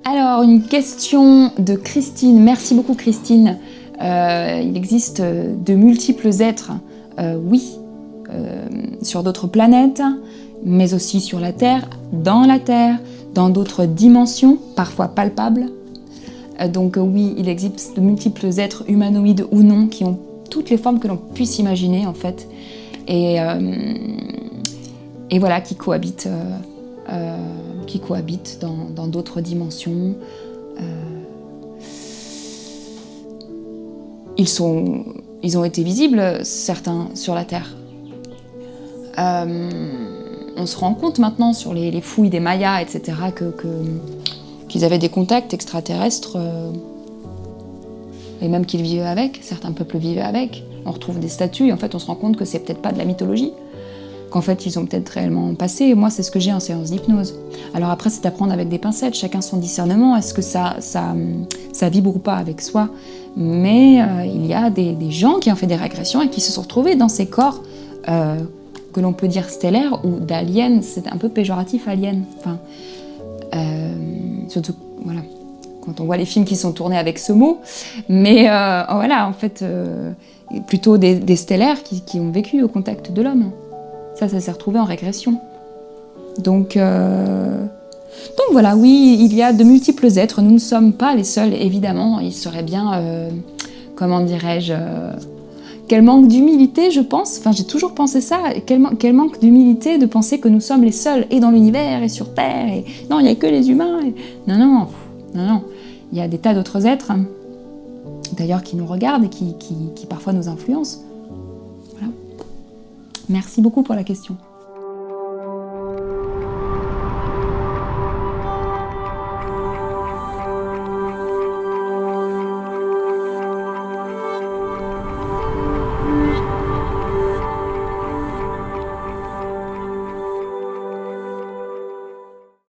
Alors, une question de Christine. Merci beaucoup Christine. Il existe de multiples êtres, oui, sur d'autres planètes, mais aussi sur la Terre, dans d'autres dimensions, parfois palpables. Donc oui, il existe de multiples êtres humanoïdes ou non qui ont toutes les formes que l'on puisse imaginer en fait. Et voilà, qui cohabitent dans d'autres dimensions. Ils ont été visibles, certains, sur la Terre. On se rend compte maintenant sur les fouilles des Mayas, etc., qu'ils avaient des contacts extraterrestres, et même qu'ils vivaient avec, certains peuples vivaient avec. On retrouve des statues, et en fait on se rend compte que c'est peut-être pas de la mythologie, qu'en fait ils ont peut-être réellement passé. Et moi c'est ce que j'ai en séance d'hypnose. Alors après c'est à prendre avec des pincettes, chacun son discernement, est-ce que ça vibre ou pas avec soi. Mais il y a des gens qui ont fait des régressions et qui se sont retrouvés dans ces corps que l'on peut dire stellaires ou d'aliens, c'est un peu péjoratif alien. Enfin, surtout, voilà, quand on voit les films qui sont tournés avec ce mot. Mais voilà, en fait, plutôt des stellaires qui ont vécu au contact de l'homme. Ça s'est retrouvé en régression. Donc voilà, oui, il y a de multiples êtres. Nous ne sommes pas les seuls, évidemment. Il serait bien, comment dirais-je, quel manque d'humilité, je pense. Enfin, j'ai toujours pensé ça. Quel manque d'humilité de penser que nous sommes les seuls, et dans l'univers, et sur Terre. Et non, il n'y a que les humains. Non. Il y a des tas d'autres êtres, hein, d'ailleurs, qui nous regardent et qui parfois nous influencent. Voilà. Merci beaucoup pour la question.